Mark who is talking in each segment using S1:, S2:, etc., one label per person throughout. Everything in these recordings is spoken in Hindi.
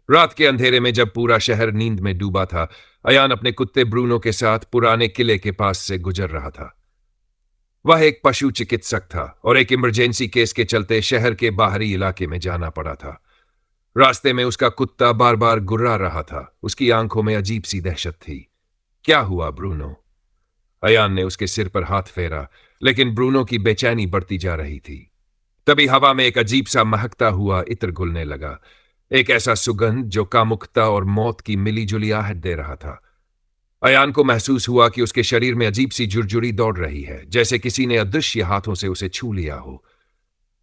S1: रात के अंधेरे में जब पूरा शहर नींद में डूबा था, अयान अपने कुत्ते ब्रूनो के साथ पुराने किले के पास से गुजर रहा था। वह एक पशु चिकित्सक था और एक इमरजेंसी केस के चलते शहर के बाहरी इलाके में जाना पड़ा था। रास्ते में उसका कुत्ता बार बार गुर्रा रहा था। उसकी आंखों में अजीब सी दहशत थी। क्या हुआ ब्रूनो? अयान ने उसके सिर पर हाथ फेरा, लेकिन ब्रूनो की बेचैनी बढ़ती जा रही थी। तभी हवा में एक अजीब सा महकता हुआ इत्र घुलने लगा, एक ऐसा सुगंध जो कामुकता और मौत की मिलीजुली आहट दे रहा था। अयान को महसूस हुआ कि उसके शरीर में अजीब सी जुरजुरी दौड़ रही है, जैसे किसी ने अदृश्य हाथों से उसे छू लिया हो।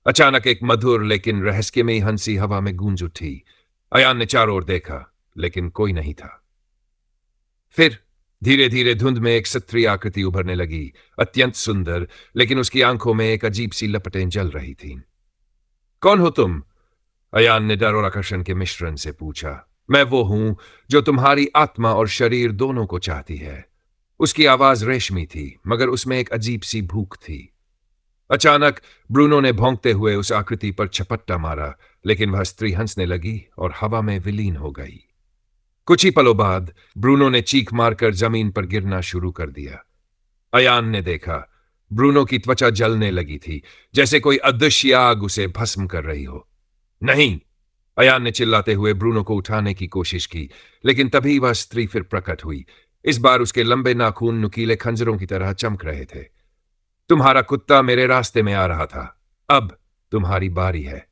S1: अचानक एक मधुर लेकिन रहस्यमयी हंसी हवा में गूंज उठी। अयान ने चारों ओर देखा, लेकिन कोई नहीं था। फिर धीरे धीरे धुंध में एक स्त्री आकृति उभरने लगी, अत्यंत सुंदर, लेकिन उसकी आंखों में एक अजीब सी लपटें जल रही थीं। कौन हो तुम? अयान ने डर और आकर्षण के मिश्रण से पूछा। मैं वो हूं जो तुम्हारी आत्मा और शरीर दोनों को चाहती है। उसकी आवाज रेशमी थी, मगर उसमें एक अजीब सी भूख थी। अचानक ब्रूनो ने भौंकते हुए उस आकृति पर झपट्टा मारा, लेकिन वह स्त्री हंसने लगी और हवा में विलीन हो गई। कुछ ही पलों बाद ब्रूनो ने चीख मारकर जमीन पर गिरना शुरू कर दिया। अयान ने देखा, ब्रूनो की त्वचा जलने लगी थी, जैसे कोई अदृश्य आग उसे भस्म कर रही हो। नहीं! अयान ने चिल्लाते हुए ब्रूनो को उठाने की कोशिश की, लेकिन तभी वह स्त्री फिर प्रकट हुई। इस बार उसके लंबे नाखून नुकीले खंजरों की तरह चमक रहे थे। तुम्हारा कुत्ता मेरे रास्ते में आ रहा था, अब तुम्हारी बारी है।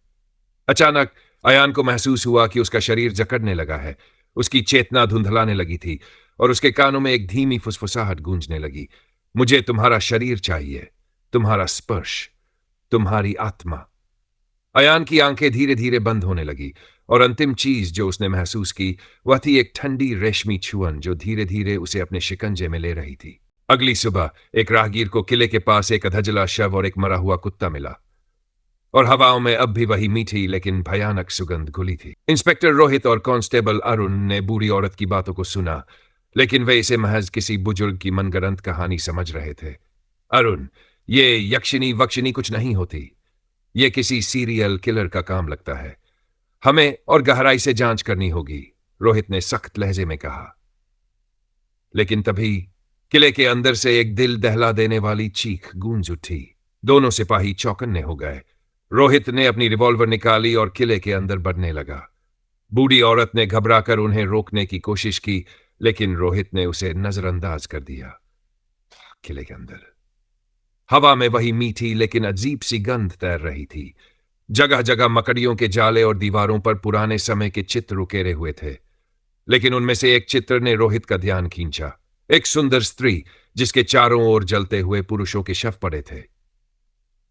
S1: अचानक अयान को महसूस हुआ कि उसका शरीर जकड़ने लगा है। उसकी चेतना धुंधलाने लगी थी और उसके कानों में एक धीमी फुसफुसाहट गूंजने लगी। मुझे तुम्हारा शरीर चाहिए, तुम्हारा स्पर्श, तुम्हारी आत्मा। अयान की आंखें धीरे धीरे बंद होने लगी और अंतिम चीज जो उसने महसूस की वह थी एक ठंडी रेशमी छुअन जो धीरे धीरे उसे अपने शिकंजे में ले रही थी। अगली सुबह एक राहगीर को किले के पास एक अधजला शव और एक मरा हुआ कुत्ता मिला, और हवाओं में अब भी वही मीठी लेकिन भयानक सुगंध घुली थी। इंस्पेक्टर रोहित और कांस्टेबल अरुण ने बूढ़ी औरत की बातों को सुना, लेकिन वे इसे महज किसी बुजुर्ग की मनगढ़ंत कहानी समझ रहे थे। अरुण, ये यक्षिनी वक्षिनी कुछ नहीं होती। ये किसी सीरियल किलर का काम लगता है। हमें और गहराई से जांच करनी होगी, रोहित ने सख्त लहजे में कहा। लेकिन तभी किले के अंदर से एक दिल दहला देने वाली चीख गूंज उठी। दोनों सिपाही चौकन्ने हो गए। रोहित ने अपनी रिवॉल्वर निकाली और किले के अंदर बढ़ने लगा। बूढ़ी औरत ने घबराकर उन्हें रोकने की कोशिश की, लेकिन रोहित ने उसे नजरअंदाज कर दिया। किले के अंदर हवा में वही मीठी लेकिन अजीब सी गंध तैर रही थी। जगह जगह मकड़ियों के जाले और दीवारों पर पुराने समय के चित्र उकेरे हुए थे, लेकिन उनमें से एक चित्र ने रोहित का ध्यान खींचा। एक सुंदर स्त्री जिसके चारों ओर जलते हुए पुरुषों के शव पड़े थे।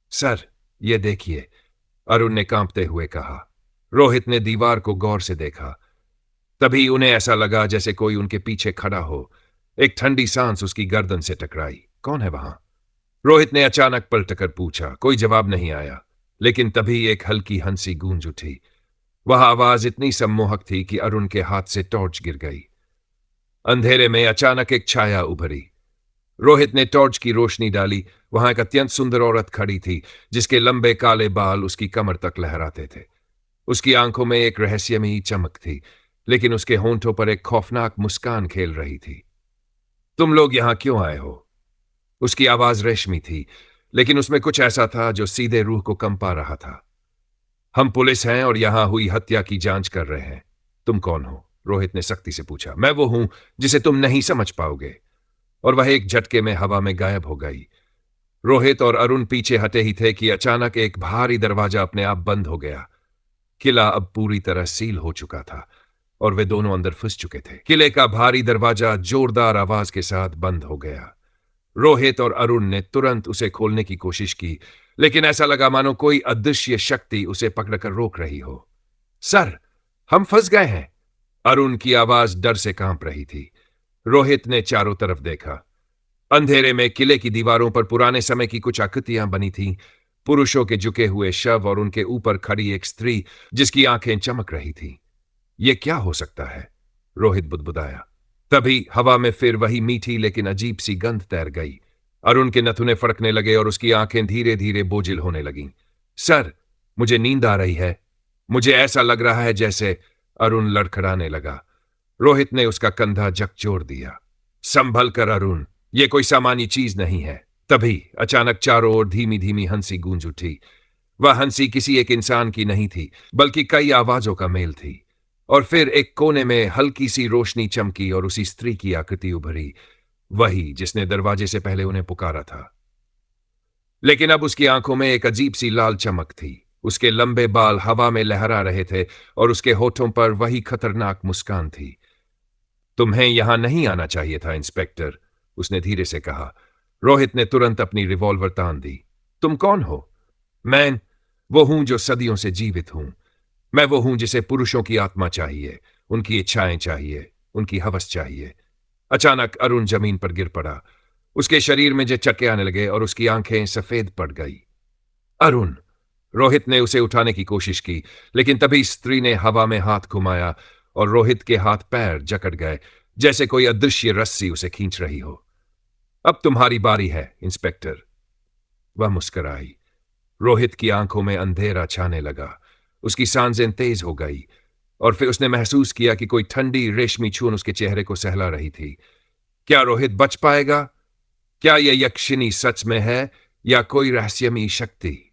S1: सर, ये देखिए, अरुण ने कांपते हुए कहा। रोहित ने दीवार को गौर से देखा। तभी उन्हें ऐसा लगा जैसे कोई उनके पीछे खड़ा हो। एक ठंडी सांस उसकी गर्दन से टकराई। कौन है वहां? रोहित ने अचानक पलटकर पूछा। कोई जवाब नहीं आया, लेकिन तभी एक हल्की हंसी गूंज उठी। वह आवाज इतनी सम्मोहक थी कि अरुण के हाथ से टॉर्च गिर गई। अंधेरे में अचानक एक छाया उभरी। रोहित ने टॉर्च की रोशनी डाली। वहां एक अत्यंत सुंदर औरत खड़ी थी, जिसके लंबे काले बाल उसकी कमर तक लहराते थे। उसकी आंखों में एक रहस्यमयी चमक थी, लेकिन उसके होंठों पर एक खौफनाक मुस्कान खेल रही थी। तुम लोग यहां क्यों आए हो? उसकी आवाज रेशमी थी, लेकिन उसमें कुछ ऐसा था जो सीधे रूह को कंपा रहा था। हम पुलिस हैं और यहां हुई हत्या की जांच कर रहे हैं। तुम कौन हो? रोहित ने सख्ती से पूछा। मैं वो हूं जिसे तुम नहीं समझ पाओगे। और वह एक झटके में हवा में गायब हो गई। रोहित और अरुण पीछे हटे ही थे कि अचानक एक भारी दरवाजा अपने आप बंद हो गया। किला अब पूरी तरह सील हो चुका था और वे दोनों अंदर फंस चुके थे। किले का भारी दरवाजा जोरदार आवाज के साथ बंद हो गया। रोहित और अरुण ने तुरंत उसे खोलने की कोशिश की, लेकिन ऐसा लगा मानो कोई अदृश्य शक्ति उसे पकड़कर रोक रही हो। सर, हम फंस गए हैं। अरुण की आवाज डर से कांप रही थी। रोहित ने चारों तरफ देखा। अंधेरे में किले की दीवारों पर पुराने समय की कुछ आकृतियां बनी थीं। पुरुषों के झुके हुए शव और उनके ऊपर खड़ी एक स्त्री जिसकी आंखें चमक रही थीं। यह क्या हो सकता है? रोहित बुदबुदाया। तभी हवा में फिर वही मीठी लेकिन अजीब सी गंध तैर गई। अरुण के नथुने फड़कने लगे और उसकी आंखें धीरे धीरे बोझिल होने लगीं। सर, मुझे नींद आ रही है। मुझे ऐसा लग रहा है जैसे अरुण लड़खड़ाने लगा। रोहित ने उसका कंधा झकझोर दिया। संभल कर अरुण, ये कोई सामान्य चीज नहीं है। तभी अचानक चारों ओर धीमी धीमी हंसी गूंज उठी। वह हंसी किसी एक इंसान की नहीं थी, बल्कि कई आवाजों का मेल थी। और फिर एक कोने में हल्की सी रोशनी चमकी और उसी स्त्री की आकृति उभरी, वही जिसने दरवाजे से पहले उन्हें पुकारा था। लेकिन अब उसकी आंखों में एक अजीब सी लाल चमक थी। उसके लंबे बाल हवा में लहरा रहे थे और उसके होठों पर वही खतरनाक मुस्कान थी। तुम्हें यहां नहीं आना चाहिए था इंस्पेक्टर, उसने धीरे से कहा। रोहित ने तुरंत अपनी रिवॉल्वर तान दी। तुम कौन हो? मैं वो हूं जो सदियों से जीवित हूं। मैं वो हूं जिसे पुरुषों की आत्मा चाहिए, उनकी इच्छाएं चाहिए, उनकी हवस चाहिए। अचानक अरुण जमीन पर गिर पड़ा। उसके शरीर में झटके आने लगे और उसकी आंखें सफेद पड़ गई। अरुण! रोहित ने उसे उठाने की कोशिश की, लेकिन तभी स्त्री ने हवा में हाथ घुमाया और रोहित के हाथ पैर जकड़ गए, जैसे कोई अदृश्य रस्सी उसे खींच रही हो। अब तुम्हारी बारी है इंस्पेक्टर। वह मुस्कुराई। रोहित की आंखों में अंधेरा छाने लगा। उसकी सांसें तेज हो गई और फिर उसने महसूस किया कि कोई ठंडी रेशमी छून उसके चेहरे को सहला रही थी। क्या रोहित बच पाएगा? क्या यह यक्षिणी सच में है या कोई रहस्यमयी शक्ति?